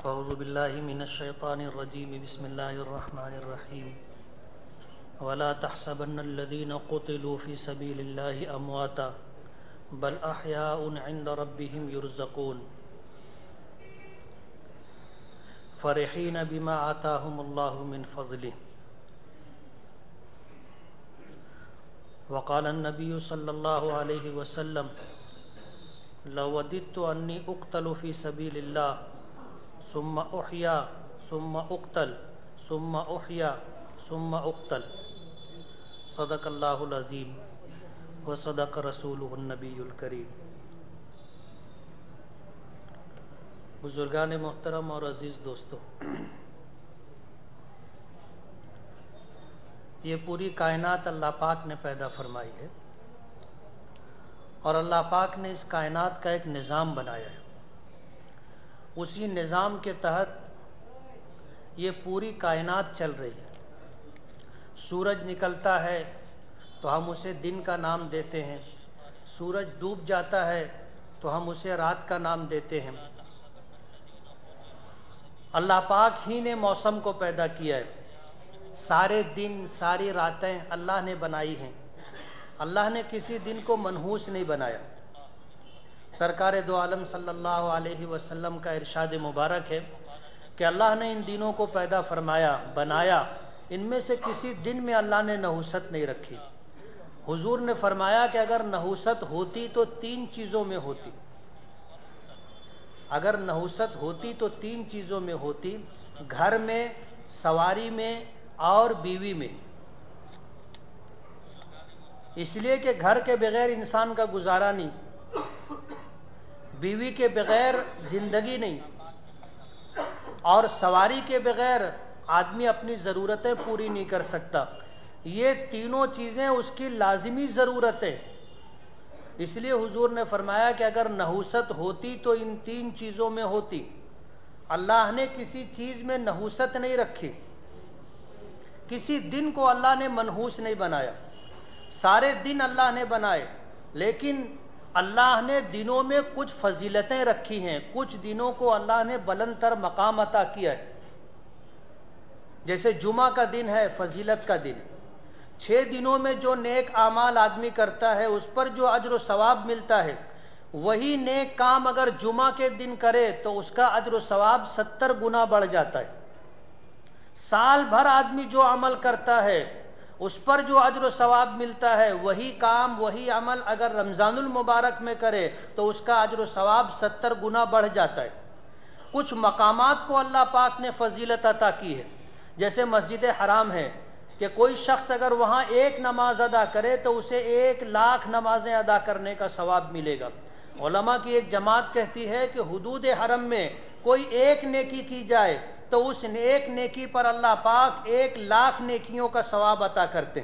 اعوذ باللہ من الشیطان الرجیم بسم اللہ الرحمن الرحیم ولا تحسبن الذین قتلوا فی سبیل اللہ امواتا بل احیاء عند ربهم یرزقون فرحین بما آتاهم اللہ من فضلہ وقال النبی صلی اللہ علیہ وسلم لوددت انی اقتل فی سبیل اللہ ثم احیا ثم اقتل ثم احیا ثم اقتل صدق اللہ العظیم وصدق رسولہ النبی الکریم۔ بزرگان محترم اور عزیز دوستو، یہ پوری کائنات اللہ پاک نے پیدا فرمائی ہے اور اللہ پاک نے اس کائنات کا ایک نظام بنایا ہے۔ اسی نظام کے تحت یہ پوری کائنات چل رہی ہے۔ سورج نکلتا ہے تو ہم اسے دن کا نام دیتے ہیں، سورج ڈوب جاتا ہے تو ہم اسے رات کا نام دیتے ہیں۔ اللہ پاک ہی نے موسم کو پیدا کیا ہے، سارے دن ساری راتیں اللہ نے بنائی ہیں۔ اللہ نے کسی دن کو منحوس نہیں بنایا۔ سرکار دو عالم صلی اللہ علیہ وسلم کا ارشاد مبارک ہے کہ اللہ نے ان دنوں کو پیدا فرمایا، بنایا، ان میں سے کسی دن میں اللہ نے نحوست نہیں رکھی۔ حضور نے فرمایا کہ اگر نحوست ہوتی تو تین چیزوں میں ہوتی، اگر نحوست ہوتی تو تین چیزوں میں ہوتی: گھر میں، سواری میں اور بیوی میں۔ اس لیے کہ گھر کے بغیر انسان کا گزارا نہیں، بیوی کے بغیر زندگی نہیں، اور سواری کے بغیر آدمی اپنی ضرورتیں پوری نہیں کر سکتا۔ یہ تینوں چیزیں اس کی لازمی ضرورت ہے۔ اس لیے حضور نے فرمایا کہ اگر نحوست ہوتی تو ان تین چیزوں میں ہوتی۔ اللہ نے کسی چیز میں نحوست نہیں رکھی، کسی دن کو اللہ نے منحوس نہیں بنایا۔ سارے دن اللہ نے بنائے، لیکن اللہ نے دنوں میں کچھ فضیلتیں رکھی ہیں، کچھ دنوں کو اللہ نے بلند تر مقام عطا کیا ہے۔ جیسے جمعہ کا دن ہے، فضیلت کا دن۔ 6 دنوں میں جو نیک اعمال آدمی کرتا ہے اس پر جو اجر و ثواب ملتا ہے، وہی نیک کام اگر جمعہ کے دن کرے تو اس کا اجر و ثواب 70 گنا بڑھ جاتا ہے۔ سال بھر آدمی جو عمل کرتا ہے اس پر جو اجر و ثواب ملتا ہے، وہی کام وہی عمل اگر رمضان المبارک میں کرے تو اس کا اجر و ثواب 70 گنا بڑھ جاتا ہے۔ کچھ مقامات کو اللہ پاک نے فضیلت عطا کی ہے، جیسے مسجد حرام ہے کہ کوئی شخص اگر وہاں ایک نماز ادا کرے تو اسے 1,00,000 نمازیں ادا کرنے کا ثواب ملے گا۔ علماء کی ایک جماعت کہتی ہے کہ حدود حرم میں کوئی ایک نیکی کی جائے تو اس ایک نیکی پر اللہ پاک 1,00,000 نیکیوں کا ثواب عطا کرتے۔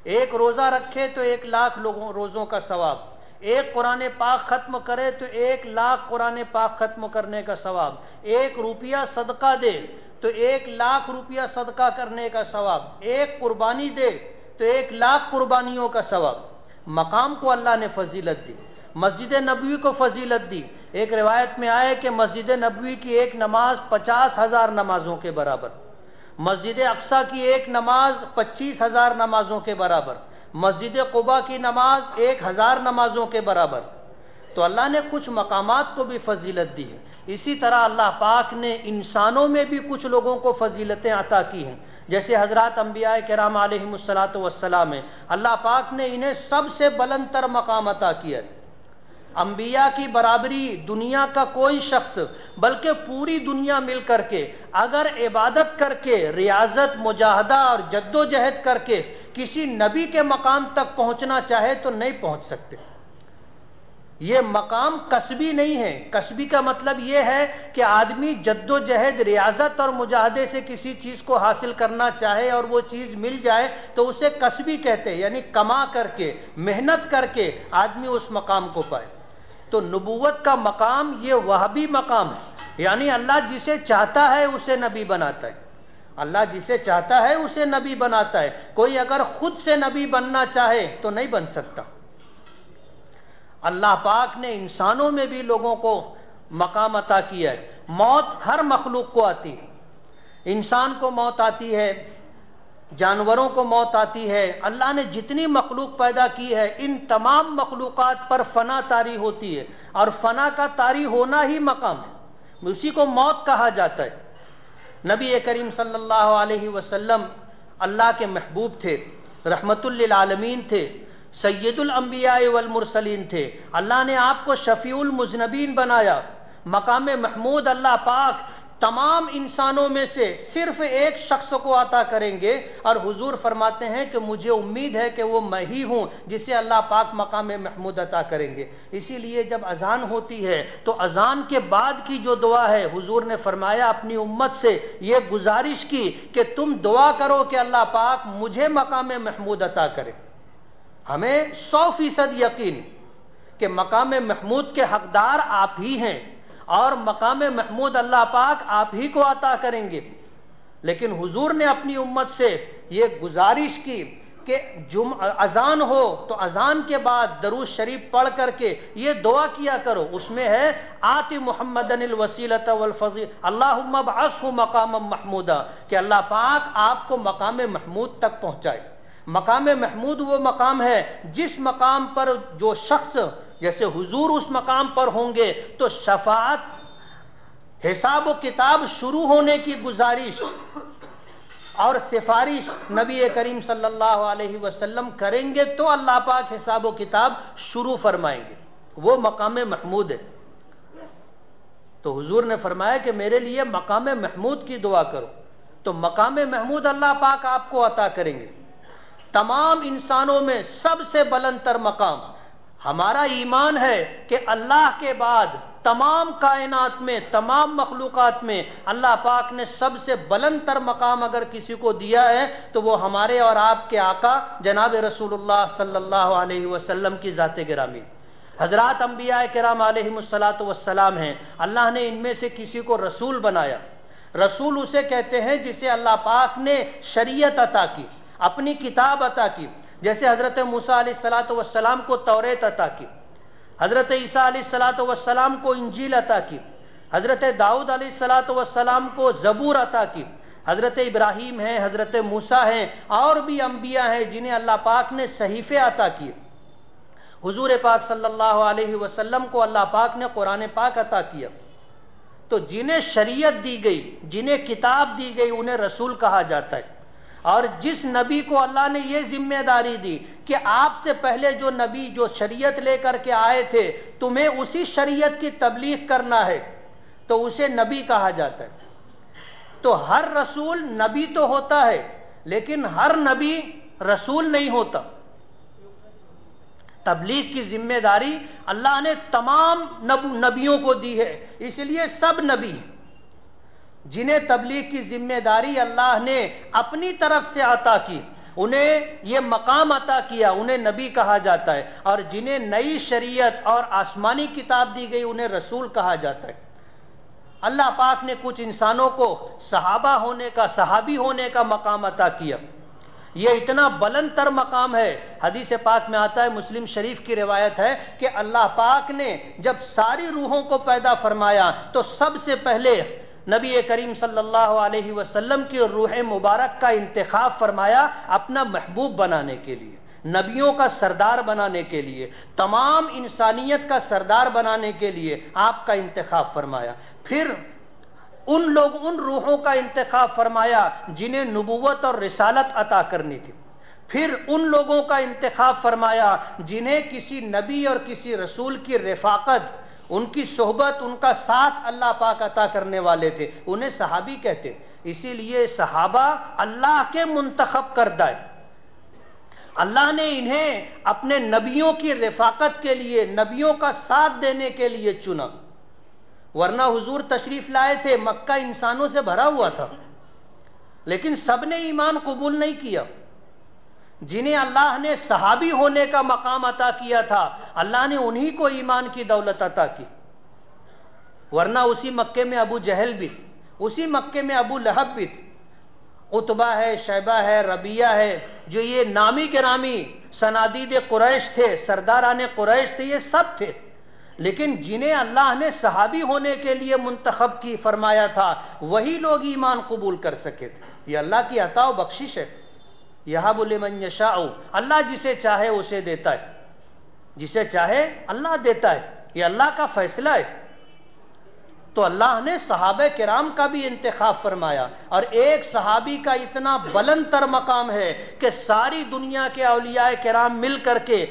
ایک روزہ رکھے تو 1,00,000 روزوں کا ثواب، ایک قرآن پاک ختم کرے تو 1,00,000 قرآن پاک ختم کرنے کا ثواب، 1 روپیہ صدقہ دے تو 1,00,000 روپیہ صدقہ کرنے کا ثواب، ایک قربانی دے تو 1,00,000 قربانیوں کا ثواب۔ مقام کو اللہ نے فضیلت دی، مسجد نبوی کو فضیلت دی۔ ایک روایت میں آئے کہ مسجد نبوی کی ایک نماز 50,000 نمازوں کے برابر، مسجد اقصیٰ کی ایک نماز 25,000 نمازوں کے برابر، مسجد قباء کی نماز 1,000 نمازوں کے برابر۔ تو اللہ نے کچھ مقامات کو بھی فضیلت دی ہے۔ اسی طرح اللہ پاک نے انسانوں میں بھی کچھ لوگوں کو فضیلتیں عطا کی ہیں، جیسے حضرات انبیاء کرام علیہم الصلاۃ ہیں، اللہ پاک نے انہیں سب سے بلند تر مقام عطا کیا ہے۔ انبیاء کی برابری دنیا کا کوئی شخص، بلکہ پوری دنیا مل کر کے اگر عبادت کر کے، ریاضت، مجاہدہ اور جد و جہد کر کے کسی نبی کے مقام تک پہنچنا چاہے تو نہیں پہنچ سکتے۔ یہ مقام کسبی نہیں ہے۔ کسبی کا مطلب یہ ہے کہ آدمی جد و جہد، ریاضت اور مجاہدے سے کسی چیز کو حاصل کرنا چاہے اور وہ چیز مل جائے تو اسے کسبی کہتے ہیں، یعنی کما کر کے، محنت کر کے آدمی اس مقام کو پائے۔ تو نبوت کا مقام یہ وہابی مقام ہے، یعنی اللہ جسے چاہتا ہے اسے نبی بناتا ہے، اللہ جسے چاہتا ہے اسے نبی بناتا ہے۔ کوئی اگر خود سے نبی بننا چاہے تو نہیں بن سکتا۔ اللہ پاک نے انسانوں میں بھی لوگوں کو مقام عطا کیا ہے، موت ہر مخلوق کو آتی ہے، انسان کو موت آتی ہے، جانوروں کو موت آتی ہے، اللہ نے جتنی مخلوق پیدا کی ہے ان تمام مخلوقات پر فنا طاری ہوتی ہے، اور فنا کا طاری ہونا ہی مقام ہے، اسی کو موت کہا جاتا ہے۔ نبی کریم صلی اللہ علیہ وسلم اللہ کے محبوب تھے، رحمت للعالمین تھے، سید الانبیاء والمرسلین تھے، اللہ نے آپ کو شفیع المذنبین بنایا، مقام محمود اللہ پاک تمام انسانوں میں سے صرف ایک شخص کو عطا کریں گے، اور حضور فرماتے ہیں کہ مجھے امید ہے کہ وہ میں ہی ہوں جسے اللہ پاک مقام محمود عطا کریں گے۔ اسی لیے جب اذان ہوتی ہے تو اذان کے بعد کی جو دعا ہے، حضور نے فرمایا اپنی امت سے یہ گزارش کی کہ تم دعا کرو کہ اللہ پاک مجھے مقام محمود عطا کرے۔ ہمیں 100% یقین کہ مقام محمود کے حقدار آپ ہی ہیں، اور مقام محمود اللہ پاک آپ ہی کو عطا کریں گے، لیکن حضور نے اپنی امت سے یہ گزارش کی کہ اذان ہو تو اذان کے بعد درود شریف پڑھ کر کے یہ دعا کیا کرو، اس میں ہے آت محمدن الوسیلۃ والفضیلۃ اللہم ابعثہ مقاما محمودا، کہ اللہ پاک آپ کو مقام محمود تک پہنچائے۔ مقام محمود وہ مقام ہے جس مقام پر جو شخص جیسے حضور اس مقام پر ہوں گے تو شفاعت، حساب و کتاب شروع ہونے کی گزارش اور سفارش نبی کریم صلی اللہ علیہ وسلم کریں گے تو اللہ پاک حساب و کتاب شروع فرمائیں گے، وہ مقام محمود ہے۔ تو حضور نے فرمایا کہ میرے لیے مقام محمود کی دعا کرو، تو مقام محمود اللہ پاک آپ کو عطا کریں گے۔ تمام انسانوں میں سب سے بلند تر مقام، ہمارا ایمان ہے کہ اللہ کے بعد تمام کائنات میں، تمام مخلوقات میں اللہ پاک نے سب سے بلند تر مقام اگر کسی کو دیا ہے تو وہ ہمارے اور آپ کے آقا جناب رسول اللہ صلی اللہ علیہ وسلم کی ذات گرامی، حضرات انبیاء کرام علیہم الصلاۃ والسلام ہیں۔ اللہ نے ان میں سے کسی کو رسول بنایا۔ رسول اسے کہتے ہیں جسے اللہ پاک نے شریعت عطا کی، اپنی کتاب عطا کی، جیسے حضرت موسیٰ علیہ الصلاۃ والسلام کو توریت عطا کی، حضرت عیسیٰ علیہ الصلاۃ والسلام کو انجیل عطا کی، حضرت داؤد علیہ الصلاۃ والسلام کو زبور عطا کی، حضرت ابراہیم ہیں، حضرت موسیٰ ہیں، اور بھی انبیاء ہیں جنہیں اللہ پاک نے صحیفے عطا کیے۔ حضور پاک صلی اللہ علیہ وسلم کو اللہ پاک نے قرآن پاک عطا کیا۔ تو جنہیں شریعت دی گئی، جنہیں کتاب دی گئی، انہیں رسول کہا جاتا ہے۔ اور جس نبی کو اللہ نے یہ ذمہ داری دی کہ آپ سے پہلے جو نبی جو شریعت لے کر کے آئے تھے تمہیں اسی شریعت کی تبلیغ کرنا ہے، تو اسے نبی کہا جاتا ہے۔ تو ہر رسول نبی تو ہوتا ہے لیکن ہر نبی رسول نہیں ہوتا۔ تبلیغ کی ذمہ داری اللہ نے تمام نبیوں کو دی ہے، اس لیے سب نبی ہیں۔ جنہیں تبلیغ کی ذمہ داری اللہ نے اپنی طرف سے عطا کی، انہیں یہ مقام عطا کیا، انہیں نبی کہا جاتا ہے، اور جنہیں نئی شریعت اور آسمانی کتاب دی گئی انہیں رسول کہا جاتا ہے۔ اللہ پاک نے کچھ انسانوں کو صحابہ ہونے کا، صحابی ہونے کا مقام عطا کیا۔ یہ اتنا بلند تر مقام ہے، حدیث پاک میں آتا ہے، مسلم شریف کی روایت ہے کہ اللہ پاک نے جب ساری روحوں کو پیدا فرمایا تو سب سے پہلے نبی کریم صلی اللہ علیہ وسلم کی روح مبارک کا انتخاب فرمایا اپنا محبوب بنانے کے لیے، نبیوں کا سردار بنانے کے لیے، تمام انسانیت کا سردار بنانے کے لیے آپ کا انتخاب فرمایا۔ پھر ان روحوں کا انتخاب فرمایا جنہیں نبوت اور رسالت عطا کرنی تھی۔ پھر ان لوگوں کا انتخاب فرمایا جنہیں کسی نبی اور کسی رسول کی رفاقت، ان کی صحبت، ان کا ساتھ اللہ پاک عطا کرنے والے تھے، انہیں صحابی کہتے۔ اسی لیے صحابہ اللہ کے منتخب کردہ ہے، اللہ نے انہیں اپنے نبیوں کی رفاقت کے لیے، نبیوں کا ساتھ دینے کے لیے چنا۔ ورنہ حضور تشریف لائے تھے، مکہ انسانوں سے بھرا ہوا تھا، لیکن سب نے ایمان قبول نہیں کیا۔ جنہیں اللہ نے صحابی ہونے کا مقام عطا کیا تھا، اللہ نے انہی کو ایمان کی دولت عطا کی۔ ورنہ اسی مکے میں ابو جہل بھی، اسی مکے میں ابو لہب بھی، عتبہ ہے، شیبہ ہے، ربیہ ہے، جو یہ نامی گرامی صنادید قریش تھے، سرداران قریش تھے، یہ سب تھے، لیکن جنہیں اللہ نے صحابی ہونے کے لیے منتخب کی فرمایا تھا وہی لوگ ایمان قبول کر سکے تھے۔ یہ اللہ کی عطا و بخشش ہے۔ یہب لمن یشاء، اللہ جسے چاہے اسے دیتا ہے، جسے چاہے اللہ دیتا ہے، یہ اللہ کا فیصلہ ہے۔ تو اللہ نے صحابہ کرام کا بھی انتخاب فرمایا، اور ایک صحابی کا اتنا بلند تر مقام ہے کہ ساری دنیا کے اولیاء کرام مل کر کے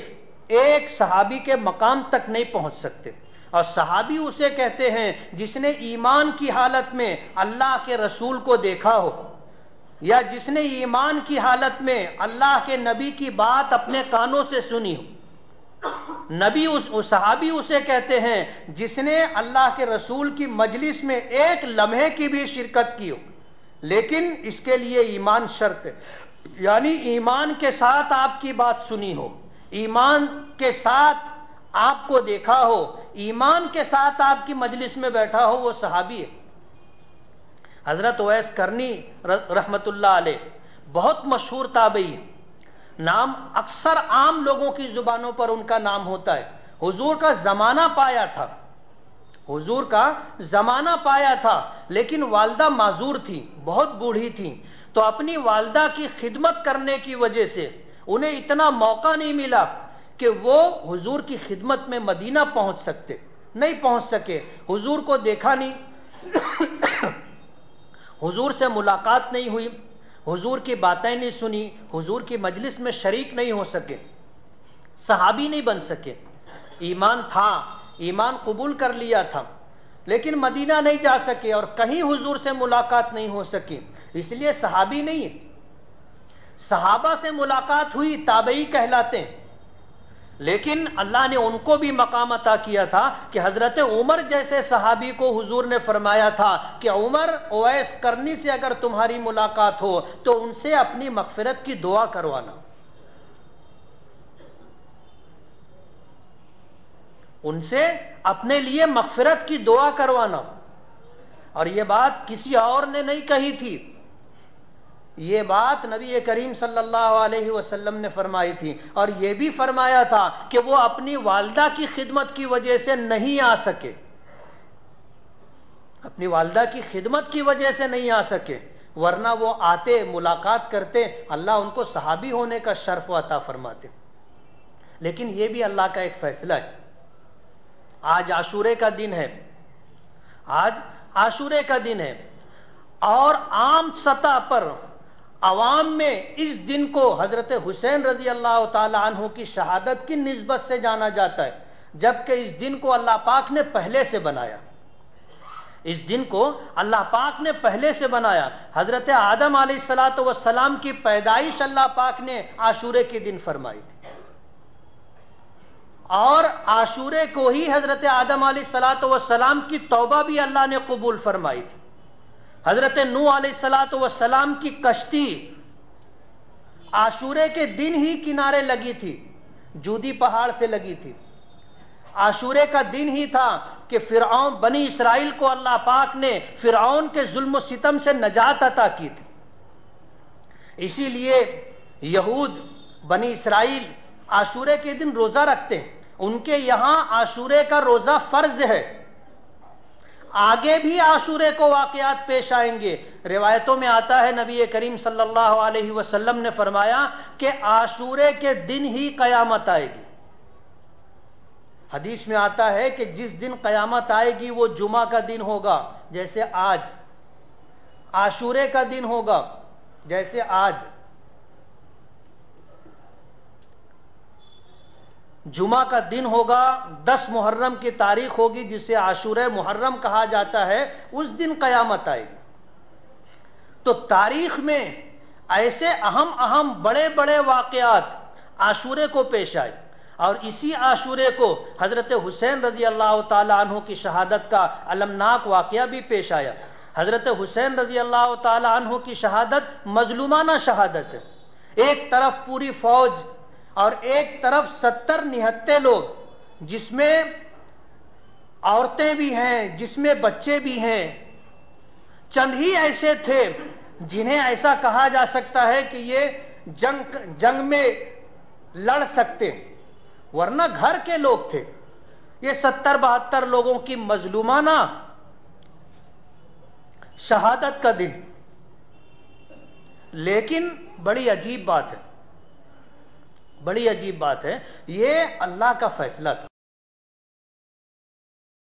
ایک صحابی کے مقام تک نہیں پہنچ سکتے۔ اور صحابی اسے کہتے ہیں جس نے ایمان کی حالت میں اللہ کے رسول کو دیکھا ہو، یا جس نے ایمان کی حالت میں اللہ کے نبی کی بات اپنے کانوں سے سنی ہو۔ صحابی اسے کہتے ہیں جس نے اللہ کے رسول کی مجلس میں ایک لمحے کی بھی شرکت کی ہو، لیکن اس کے لیے ایمان شرط ہے، یعنی ایمان کے ساتھ آپ کی بات سنی ہو، ایمان کے ساتھ آپ کو دیکھا ہو، ایمان کے ساتھ آپ کی مجلس میں بیٹھا ہو، وہ صحابی ہے۔ حضرت اویس کرنی رحمت اللہ علیہ بہت مشہور تابعی، نام اکثر عام لوگوں کی زبانوں پر ان کا نام ہوتا ہے۔ حضور کا زمانہ پایا تھا، حضور کا زمانہ پایا تھا، لیکن والدہ معذور تھی، بہت بوڑھی تھی، تو اپنی والدہ کی خدمت کرنے کی وجہ سے انہیں اتنا موقع نہیں ملا کہ وہ حضور کی خدمت میں مدینہ نہیں پہنچ سکے۔ حضور کو دیکھا نہیں، حضور سے ملاقات نہیں ہوئی، حضور کی باتیں نہیں سنی، حضور کی مجلس میں شریک نہیں ہو سکے، صحابی نہیں بن سکے۔ ایمان تھا، ایمان قبول کر لیا تھا، لیکن مدینہ نہیں جا سکے اور کہیں حضور سے ملاقات نہیں ہو سکی، اس لیے صحابی نہیں ہے۔ صحابہ سے ملاقات ہوئی، تابعی کہلاتے ہیں، لیکن اللہ نے ان کو بھی مقام عطا کیا تھا کہ حضرت عمر جیسے صحابی کو حضور نے فرمایا تھا کہ عمر، اویس کرنی سے اگر تمہاری ملاقات ہو تو ان سے اپنی مغفرت کی دعا کروانا، ان سے اپنے لیے مغفرت کی دعا کروانا۔ اور یہ بات کسی اور نے نہیں کہی تھی، یہ بات نبی کریم صلی اللہ علیہ وسلم نے فرمائی تھی، اور یہ بھی فرمایا تھا کہ وہ اپنی والدہ کی خدمت کی وجہ سے نہیں آ سکے، اپنی والدہ کی خدمت کی وجہ سے نہیں آ سکے، ورنہ وہ آتے، ملاقات کرتے، اللہ ان کو صحابی ہونے کا شرف عطا فرماتے۔ لیکن یہ بھی اللہ کا ایک فیصلہ ہے۔ آج عاشورے کا دن ہے، آج عاشورے کا دن ہے، اور عام سطح پر عوام میں اس دن کو حضرت حسین رضی اللہ تعالی عنہ کی شہادت کی نسبت سے جانا جاتا ہے، جبکہ اس دن کو اللہ پاک نے پہلے سے بنایا، اس دن کو اللہ پاک نے پہلے سے بنایا۔ حضرت آدم علیہ السلام کی پیدائش اللہ پاک نے عاشورے کے دن فرمائی تھی، اور عاشورے کو ہی حضرت آدم علیہ السلام کی توبہ بھی اللہ نے قبول فرمائی تھی۔ حضرت نوح علیہ السلام کی کشتی عاشورے کے دن ہی کنارے لگی تھی، جودی پہاڑ سے لگی تھی۔ عاشورے کا دن ہی تھا کہ فرعون، بنی اسرائیل کو اللہ پاک نے فرعون کے ظلم و ستم سے نجات عطا کی تھی۔ اسی لیے یہود، بنی اسرائیل عاشورے کے دن روزہ رکھتے ہیں، ان کے یہاں عاشورے کا روزہ فرض ہے۔ آگے بھی عاشورے کو واقعات پیش آئیں گے، روایتوں میں آتا ہے نبی کریم صلی اللہ علیہ وسلم نے فرمایا کہ عاشورے کے دن ہی قیامت آئے گی۔ حدیث میں آتا ہے کہ جس دن قیامت آئے گی وہ جمعہ کا دن ہوگا جیسے آج، عاشورے کا دن ہوگا جیسے آج، جمعہ کا دن ہوگا، 10 محرم کی تاریخ ہوگی جسے عاشورہ محرم کہا جاتا ہے، اس دن قیامت آئے گی۔ تو تاریخ میں ایسے اہم بڑے بڑے واقعات عاشورے کو پیش آئے، اور اسی عاشورے کو حضرت حسین رضی اللہ تعالی عنہ کی شہادت کا المناک واقعہ بھی پیش آیا۔ حضرت حسین رضی اللہ تعالی عنہ کی شہادت مظلومانہ شہادت ہے، ایک طرف پوری فوج اور ایک طرف 70 نہتے لوگ، جس میں عورتیں بھی ہیں، جس میں بچے بھی ہیں۔ چند ہی ایسے تھے جنہیں ایسا کہا جا سکتا ہے کہ یہ جنگ میں لڑ سکتے، ورنہ گھر کے لوگ تھے، یہ 70-72 لوگوں کی مظلومانہ شہادت کا دن. لیکن بڑی عجیب بات ہے، بڑی عجیب بات ہے، یہ اللہ کا فیصلہ تھا.